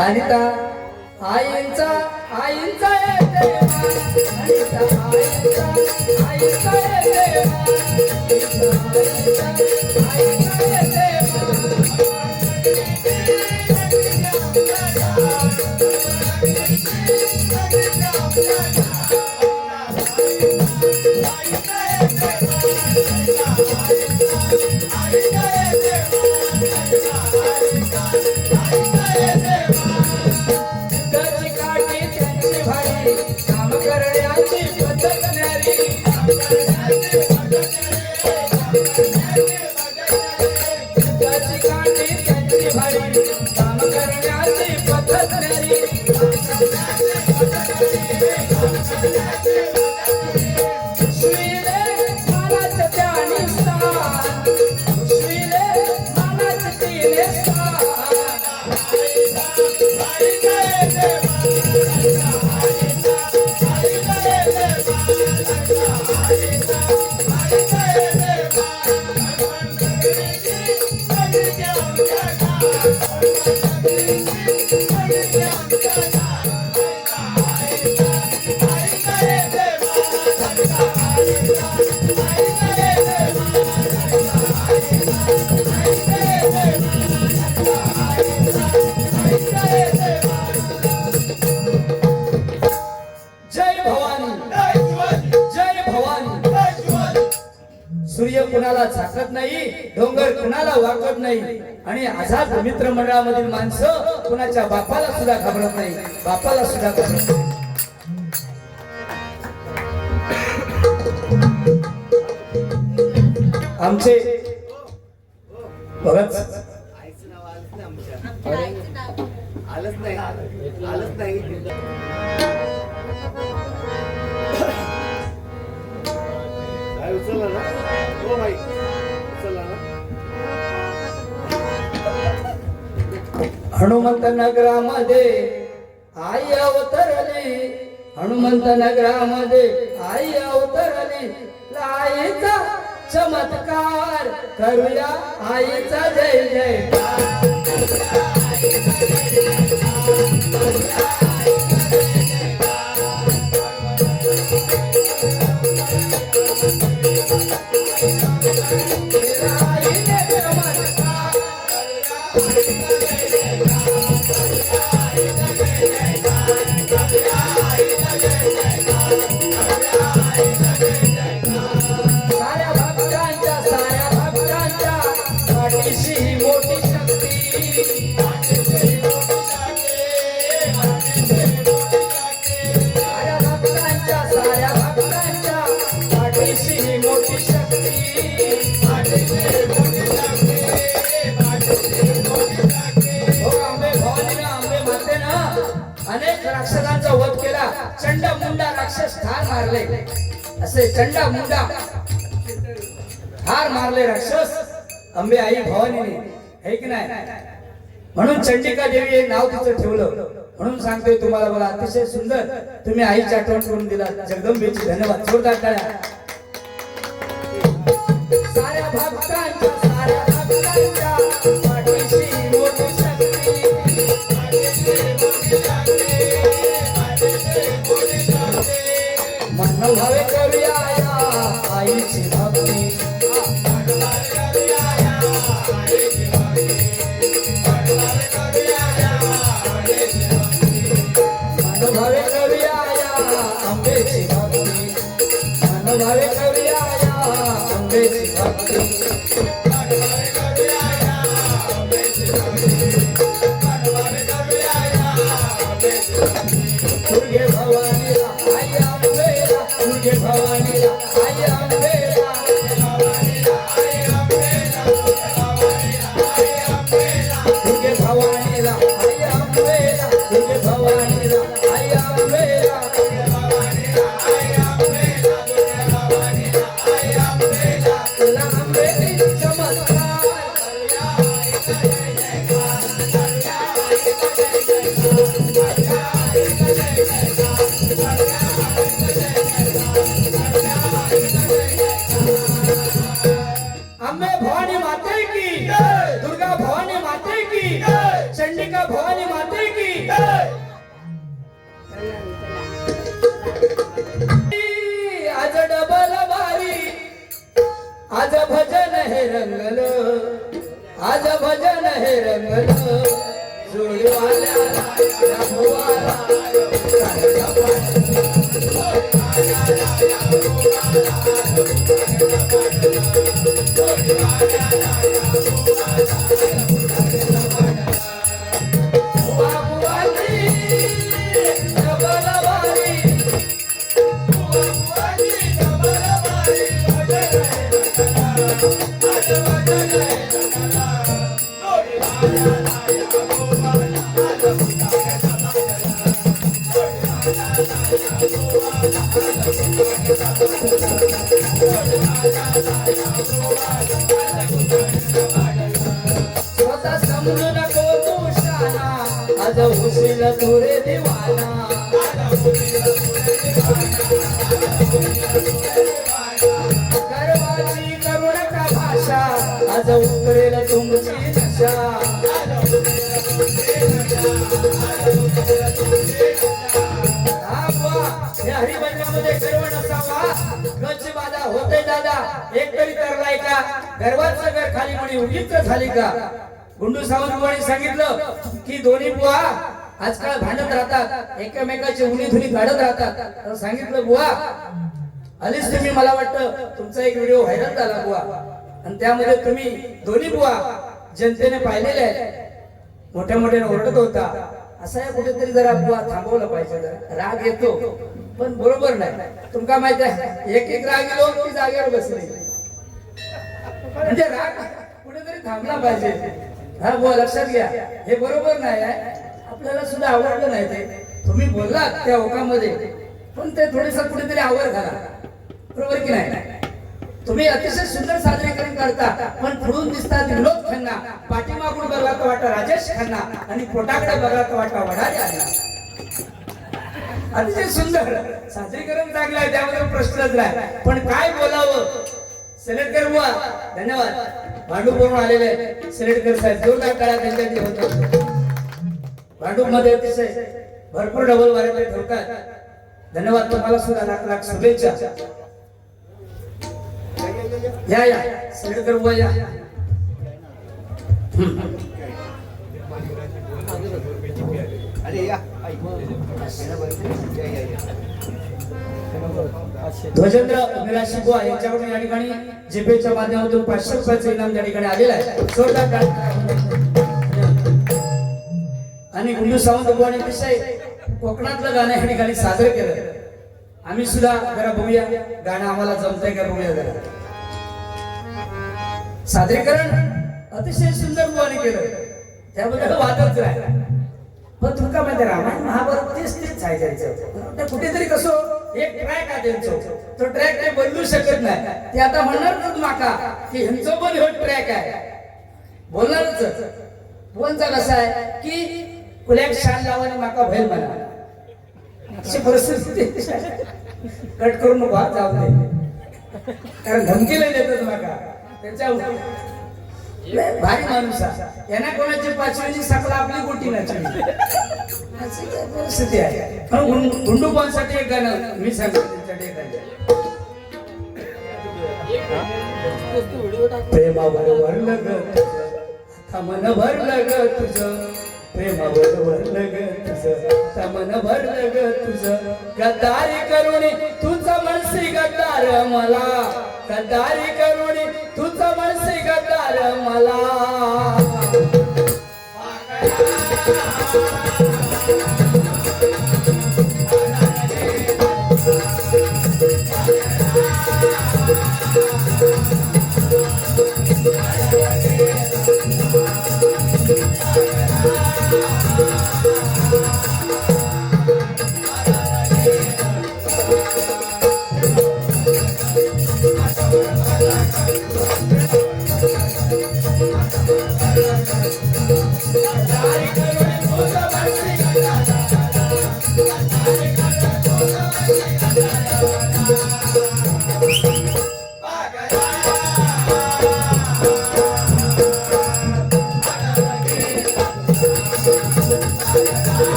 अनिता आईंचा आईंचा येते अनिता आईंचा येते आईंचा येते काम करण्याची पद्धत न्यारी त्याची काठी त्यांची भारी काम करण्याची पद्धत न्यारी श्रीले मानाचं त्याने स्थान श्रीले मानाचं तिने स्थान सूर्य कुणाला झाकत नाही डोंगर कुणाला वाकत नाही आणि आझाद मित्र मंडळामधील माणसं कुणाच्या बापाला सुद्धा घाबरत नाही बापाला सुद्धा घाबरत नाही आमचे बघत आलंच नाही उचलला ना हो भाई उचलला ना हनुमंत नगरामध्ये आई अवतरली हनुमंत नगरामध्ये आई अवतरली आईचा चमत्कार करूया आईचा जय जयकार साऱ्या भक्तांच्या पाठीशी मोठी शक्ती साऱ्या भक्तांच्या पाठीशी मोठी शक्ती हो आंबे भवानीनं आंबे मातेनं अनेक राक्षसांचा वध केला चंडा मुंडा राक्षस ठार मारले असे चंडा मुंडा ठार मारले राक्षस अंबे आई भवानीने हे की नाही म्हणून चंडिका देवी हे नाव तिचं ठेवलं म्हणून सांगतोय तुम्हाला बघा अतिशय सुंदर तुम्ही आईची आठवण करून दिला जगदंबेची धन्यवाद जोरदार टाळ्या साऱ्या भक्तांच्या पाठीशी मोठी शक्ती मन भावे करूया आईची भक्ती मन भावे करूया अंबेची भक्ती मन भावे करूया अंबेची भक्ती दुर्गे भवानीला आई अंबेला दुर्गे भवानीला आई अंबेला दुर्गे भवानीला आई अंबेला दुर्गे भवानीला आई अंबेला तुला अंबेची चमत्कार अंबे भवानी माते की दुर्गा भवानी माते की चंडिका भवानी माते की आज डबल बारी आज भजन हे रंगल आज भजन हे रंगल जोडीवाल्या रामवाला स्वतः समजू नको तू शाना आज उशील तुरे दिवाना गर्वाची करू नका भाषा आज उतरेल तुमची नशा हरिभजनामध्ये गर्व नसावा गच्च बाधा होते दादा एक तरी तरलाय का गर्वाचं घर खाली म्हणी उगीच झाली का गुंडू सावंतवाडी सांगितलं की दोन्ही बुवा आजकाल भांडत राहतात एकमेकाची उनी धुनी काढत राहतात तर सांगितलं बुवा आलीच तुम्ही मला वाटतं तुमचा एक व्हिडिओ व्हायरल झाला बुवा आणि त्यामध्ये तुम्ही दोन्ही बुवा जनतेने पाहिलेले आहे मोठ्या मोठ्याने ओरडत होता असं आहे कुठेतरी जरा बुवा थांबवलं पाहिजे जरा राग येतो पण बरोबर नाही तुमका माहिती आहे एक एक राग येलो की जागेवर बसले म्हणजे राग कुठेतरी थांबला पाहिजे हा बुवा लक्षात घ्या हे बरोबर नाही आहे आपल्याला सुद्धा आवडलं नाही ते तुम्ही बोललात त्या ओकामध्ये पण ते थोडेस कुठेतरी आवर घाला बरोबर की नाही तुम्ही अतिशय सुंदर सादरीकरण करता पण पुढून दिसतात विनोद खन्ना पाठीमागून बघला तर वाटतं राजेश खन्ना आणि पोटाकडे बघला तर वाटतं वडारी आला अतिशय सुंदर सादरीकरण चांगलं आहे त्यामध्ये प्रश्नच नाही पण काय बोलावं सिलेक्टर बुवा धन्यवाद भांडूप वरून आलेले सिलेक्टर साहेब जोरदार काळा त्यांच्याकडे होतो भांडूप मध्ये अतिशय भरपूर डबल वारे ठेवतात धन्यवाद तुम्हाला सुद्धा लाख लाख शुभेच्छा या या सिलेक्टर बुवा या अरे या ध्वजेंद्र निराशी बुवा यांच्याकडून या ठिकाणी जीपेच्या माध्यमातून 500 रुपयाचं इनाम त्या ठिकाणी आलेलं आहे जोरदार आणि गुंडू सावंत बुवाने अतिशय कोकणातलं गाणं या ठिकाणी सादर केलं आम्ही सुद्धा जरा बघूया गाणं आम्हाला जमतंय का बघूया जरा सादरीकरण अतिशय सुंदर बुवाने केलं त्याबद्दल वादच राहिला पण तुमका माहिती रामायण महाभारत तेच आहे त्यांचं कुठेतरी कसं एक ट्रॅक आहे त्यांचं तो ट्रॅक काही बदलू शकत नाही ते आता म्हणणार माका की ह्यांचं पण हे ट्रॅक आहे बोलणारच बोलचा कसा आहे की कुल्याक शान लावाने माका भैल म्हणा अशी परिस्थिती कट करू नको जाऊ दे कारण धमकीला देतात माका त्यांच्या भारी माणूस यांना कोणाची पाचवीची सकला आपली गोटी नाचली परिस्थिती आहे गुंडूपांसाठी एक गाणं मी सांगतो त्यांच्यासाठी एक गाणं प्रेमावर वरलं ग मन भरलं ग तुझं प्रेमावर वरलं ग तुझं मन भरलं ग तुझं गद्दारी करून तुझं मनसी गद्दार मला गद्दारी करून तुझं मनसी गद्दार मला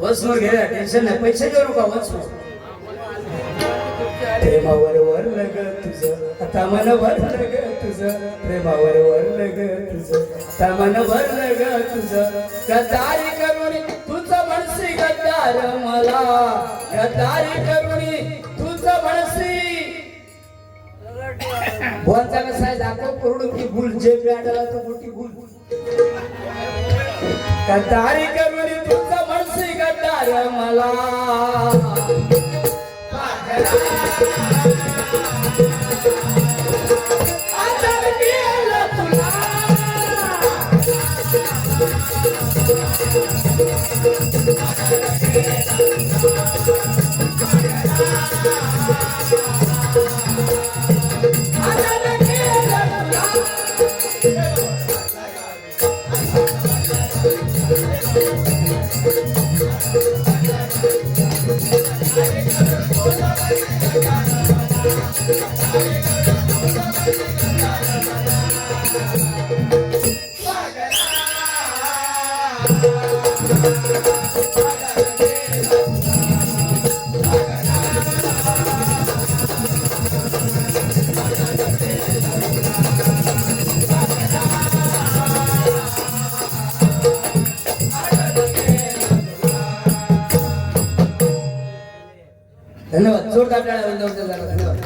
वसमोर घे टेन्शन नाही पैसे देऊ नका वसमोर प्रेमावर वरलं ग तुझं आता मन भरलं ग तुझं प्रेमावर वरलं ग तुझं आता मन भरलं ग तुझं गद्दारी करून तुझं म्हणसी गद्दार मला गद्दारी करून तुझं म्हणसी बोलचा कसा आहे दाखव करोड की भूल जे प्याडला तो मोठी भूल गद्दारी करून तुझं म्हणसी गद्दार मला आदर केला तुला आदर केला धन्यवाद जोरदार टाळ्या वाजवून धन्यवाद